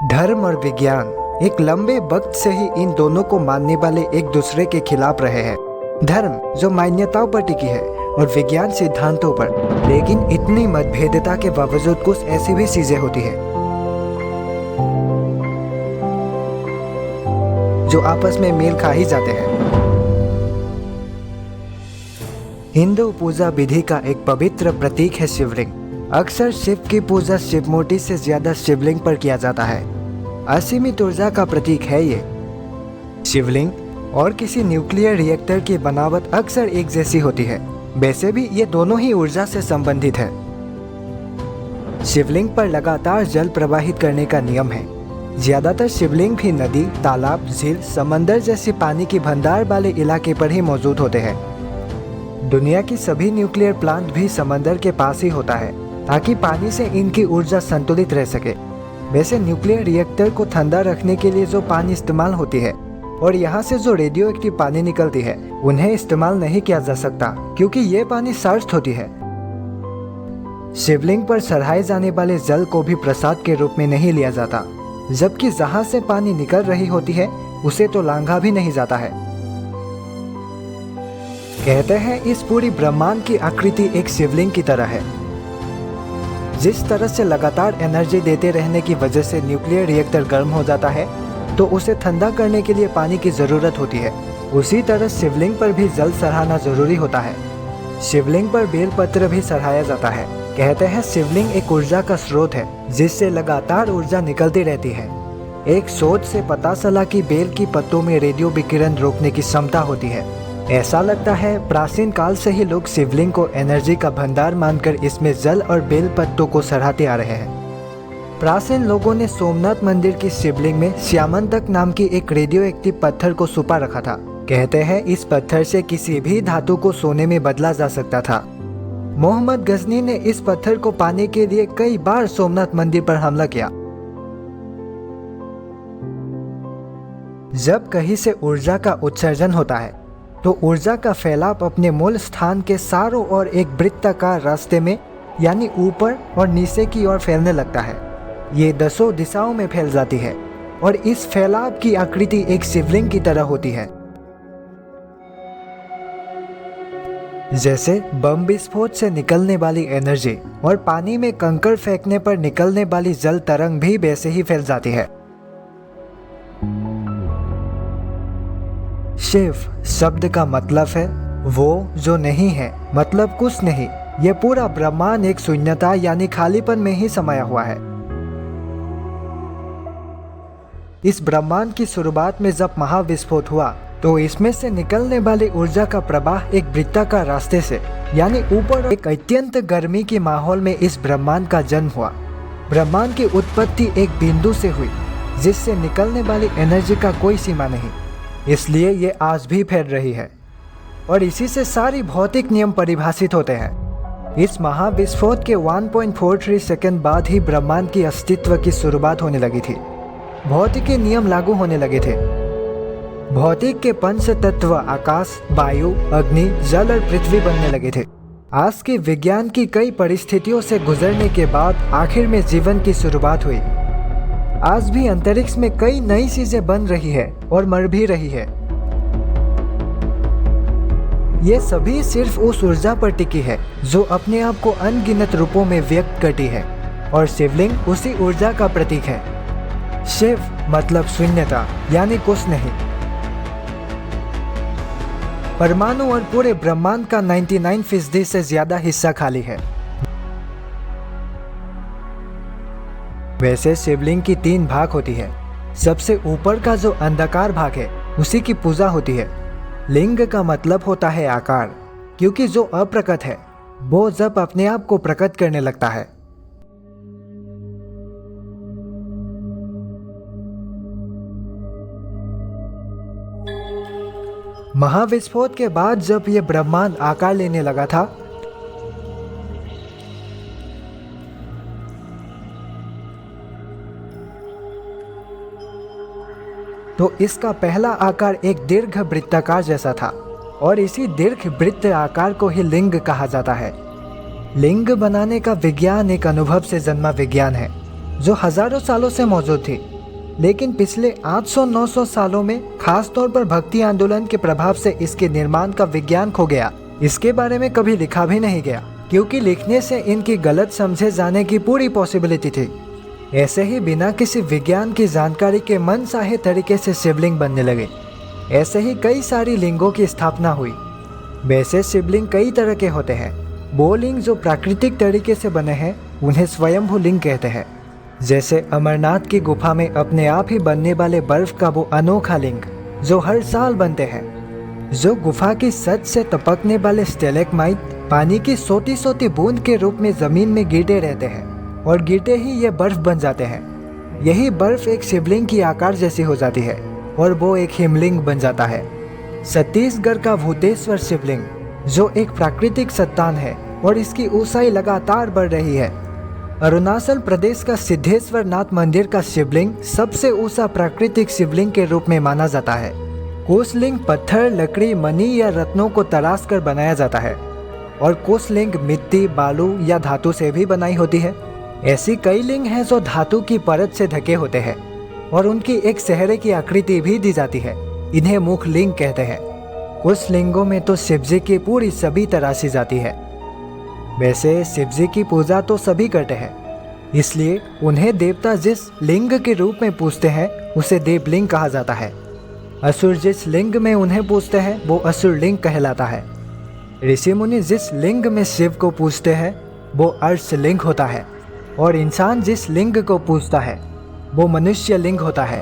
धर्म और विज्ञान एक लंबे वक्त से ही इन दोनों को मानने वाले एक दूसरे के खिलाफ रहे हैं। धर्म जो मान्यताओं पर टिकी है और विज्ञान सिद्धांतों पर। लेकिन इतनी मतभेदता के बावजूद कुछ ऐसी भी चीजें होती है जो आपस में मेल खा ही जाते हैं। हिंदू पूजा विधि का एक पवित्र प्रतीक है शिवलिंग। अक्सर शिव की पूजा शिवमूर्ति से ज्यादा शिवलिंग पर किया जाता है। असीमित ऊर्जा का प्रतीक है ये। शिवलिंग और किसी न्यूक्लियर रिएक्टर की बनावट अक्सर एक जैसी होती है। वैसे भी ये दोनों ही ऊर्जा से संबंधित है। शिवलिंग पर लगातार जल प्रवाहित करने का नियम है। ज्यादातर शिवलिंग भी नदी, तालाब, झील, समंदर जैसे पानी की भंडार वाले इलाके पर ही मौजूद होते हैं। दुनिया की सभी न्यूक्लियर प्लांट भी समंदर के पास ही होता है ताकि पानी से इनकी ऊर्जा संतुलित रह सके। वैसे न्यूक्लियर रिएक्टर को ठंडा रखने के लिए जो पानी इस्तेमाल होती है और यहाँ से जो रेडियो एक्टिव पानी निकलती है उन्हें इस्तेमाल नहीं किया जा सकता क्योंकि ये पानी सार्थ होती है। शिवलिंग पर चढ़ाए जाने वाले जल को भी प्रसाद के रूप में नहीं लिया जाता, जबकि जहाँ से पानी निकल रही होती है उसे तो लांघा भी नहीं जाता है। कहते हैं इस पूरी ब्रह्मांड की आकृति एक शिवलिंग की तरह है। जिस तरह से लगातार एनर्जी देते रहने की वजह से न्यूक्लियर रिएक्टर गर्म हो जाता है तो उसे ठंडा करने के लिए पानी की जरूरत होती है, उसी तरह शिवलिंग पर भी जल चढ़ाना जरूरी होता है। शिवलिंग पर बेलपत्र भी चढ़ाया जाता है। कहते हैं शिवलिंग एक ऊर्जा का स्रोत है जिससे लगातार ऊर्जा निकलती रहती है। एक शोध से पता चला कि बेल की पत्तों में रेडियो विकिरण रोकने की क्षमता होती है। ऐसा लगता है प्राचीन काल से ही लोग शिवलिंग को एनर्जी का भंडार मानकर इसमें जल और बेल पत्तों को चढ़ाते आ रहे हैं। प्राचीन लोगों ने सोमनाथ मंदिर की शिवलिंग में श्यामंतक नाम की एक रेडियो एक्टिव पत्थर को छुपा रखा था। कहते हैं इस पत्थर से किसी भी धातु को सोने में बदला जा सकता था। मोहम्मद गजनी ने इस पत्थर को पाने के लिए कई बार सोमनाथ मंदिर पर हमला किया। जब कहीं से ऊर्जा का उत्सर्जन होता है तो ऊर्जा का फैलाव अपने मूल स्थान के चारों ओर एक वृत्ताकार रास्ते में यानी ऊपर और नीचे की ओर फैलने लगता है। ये 10 दिशाओं में फैल जाती है और इस फैलाव की आकृति एक शिवलिंग की तरह होती है। जैसे बम विस्फोट से निकलने वाली एनर्जी और पानी में कंकड़ फेंकने पर निकलने वाली जल तरंग भी वैसे ही फैल जाती है। शिव शब्द का मतलब है वो जो नहीं है, मतलब कुछ नहीं। ये पूरा ब्रह्मांड एक शून्यता यानी खालीपन में ही समाया हुआ है। इस ब्रह्मांड की शुरुआत में जब महाविस्फोट हुआ तो इसमें से निकलने वाली ऊर्जा का प्रवाह एक वृत्ताकार रास्ते से यानी ऊपर एक अत्यंत गर्मी के माहौल में इस ब्रह्मांड का जन्म हुआ। ब्रह्मांड की उत्पत्ति एक बिंदु से हुई जिससे निकलने वाली एनर्जी का कोई सीमा नहीं, इसलिए ये आज भी फैल रही है और इसी से सारी भौतिक नियम परिभाषित होते हैं। इस महाविस्फोट के 1.43 सेकंड बाद ही ब्रह्मांड की अस्तित्व की शुरुआत होने लगी थी। भौतिकी नियम लागू होने लगे थे। भौतिक के पंच तत्व आकाश, वायु, अग्नि, जल और पृथ्वी बनने लगे थे। आज के विज्ञान की कई परिस्थितियों से गुजरने के बाद आखिर में जीवन की शुरुआत हुई। आज भी अंतरिक्ष में कई नई चीजें बन रही है और मर भी रही है। ये सभी सिर्फ उस ऊर्जा पर टिकी है जो अपने आप को अनगिनत रूपों में व्यक्त करती है और शिवलिंग उसी ऊर्जा का प्रतीक है। शिव मतलब शून्यता यानी कुछ नहीं। परमाणु और पूरे ब्रह्मांड का 99% से ज्यादा हिस्सा खाली है। वैसे शिवलिंग की 3 भाग होती है। सबसे ऊपर का जो अंधकार भाग है उसी की पूजा होती है। लिंग का मतलब होता है आकार, क्योंकि जो अप्रकट है वो जब अपने आप को प्रकट करने लगता है। महाविस्फोट के बाद जब ये ब्रह्मांड आकार लेने लगा था तो इसका पहला आकार एक दीर्घ वृत्ताकार जैसा था और इसी दीर्घ वृत्त आकार को ही लिंग कहा जाता है। लिंग बनाने का विज्ञान एक अनुभव से जन्मा विज्ञान है। जो हजारों सालों से मौजूद थी, लेकिन पिछले 800-900 सालों में खास तौर पर भक्ति आंदोलन के प्रभाव से इसके निर्माण का विज्ञान खो गया। इसके बारे में कभी लिखा भी नहीं गया, क्योंकि लिखने से इनकी गलत समझे जाने की पूरी पॉसिबिलिटी थी। ऐसे ही बिना किसी विज्ञान की जानकारी के मनचाहे तरीके से शिवलिंग बनने लगे। ऐसे ही कई सारी लिंगों की स्थापना हुई। वैसे शिवलिंग कई तरह के होते हैं। वो लिंग जो प्राकृतिक तरीके से बने हैं उन्हें स्वयंभू लिंग कहते हैं। जैसे अमरनाथ की गुफा में अपने आप ही बनने वाले बर्फ का वो अनोखा लिंग जो हर साल बनते हैं। जो गुफा की सच से टपकने वाले स्टेलेक्माइट पानी की सोती सोती बूंद के रूप में जमीन में गिरते रहते हैं और गिरते ही ये बर्फ बन जाते हैं। यही बर्फ एक शिवलिंग की आकार जैसी हो जाती है और वो एक हिमलिंग बन जाता है। छत्तीसगढ़ का भूतेश्वर शिवलिंग जो एक प्राकृतिक चट्टान है और इसकी ऊंचाई लगातार बढ़ रही है। अरुणाचल प्रदेश का सिद्धेश्वर नाथ मंदिर का शिवलिंग सबसे ऊंचा प्राकृतिक शिवलिंग के रूप में माना जाता है। कुछ लिंग पत्थर, लकड़ी, मणि या रत्नों को तराश कर बनाया जाता है और कुछ लिंग मिट्टी, बालू या धातु से भी बनाई होती है। ऐसी कई लिंग हैं जो धातु की परत से ढके होते हैं और उनकी एक चेहरे की आकृति भी दी जाती है। इन्हें मुख लिंग कहते हैं। कुछ लिंगों में तो शिवजी की पूरी छवि तराशी जाती है। वैसे शिवजी की पूजा तो सभी करते हैं, इसलिए उन्हें देवता जिस लिंग के रूप में पूजते हैं उसे देवलिंग कहा जाता है। असुर जिस लिंग में उन्हें पूजते हैं वो असुर लिंग कहलाता है। ऋषि मुनि जिस लिंग में शिव को पूजते हैं वो अर्श लिंग होता है और इंसान जिस लिंग को पूजता है वो मनुष्य लिंग होता है।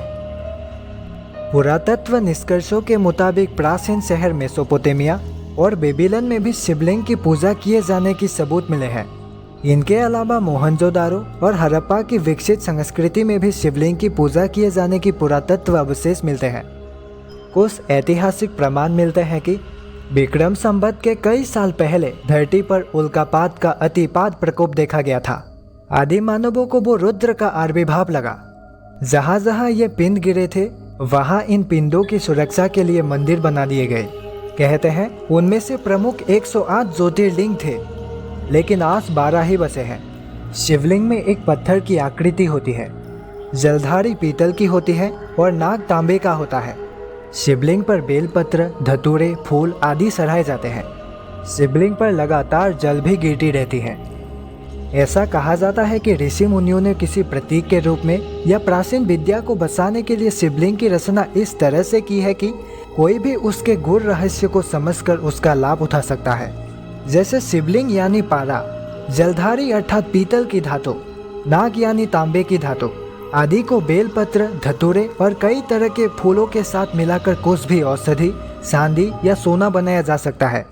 पुरातत्व निष्कर्षों के मुताबिक प्राचीन शहर मेसोपोटामिया और बेबीलोन में भी शिवलिंग की पूजा किए जाने की सबूत मिले हैं। इनके अलावा मोहनजोदारो और हड़प्पा की विकसित संस्कृति में भी शिवलिंग की पूजा किए जाने की पुरातत्व अवशेष मिलते हैं। कुछ ऐतिहासिक प्रमाण मिलते हैं कि विक्रम संवत के कई साल पहले धरती पर उल्कापात का अतिपात प्रकोप देखा गया था। आदि मानवों को वो रुद्र का आविर्भाव लगा। जहाँ जहाँ ये पिंड गिरे थे वहाँ इन पिंडों की सुरक्षा के लिए मंदिर बना दिए गए। कहते हैं उनमें से प्रमुख 108 ज्योतिर्लिंग थे, लेकिन आज 12 ही बचे हैं। शिवलिंग में एक पत्थर की आकृति होती है, जलधारी पीतल की होती है और नाग तांबे का होता है। शिवलिंग पर बेलपत्र, धतूरे, फूल आदि चढ़ाए जाते हैं। शिवलिंग पर लगातार जल भी गिरती रहती है। ऐसा कहा जाता है कि ऋषि मुनियों ने किसी प्रतीक के रूप में या प्राचीन विद्या को बचाने के लिए शिवलिंग की रचना इस तरह से की है कि कोई भी उसके गूढ़ रहस्य को समझकर उसका लाभ उठा सकता है। जैसे शिवलिंग यानी पारा, जलधारी अर्थात पीतल की धातु, नाग यानी तांबे की धातु आदि को बेलपत्र, धतूरे और कई तरह के फूलों के साथ मिलाकर कुछ भी औषधि, चांदी या सोना बनाया जा सकता है।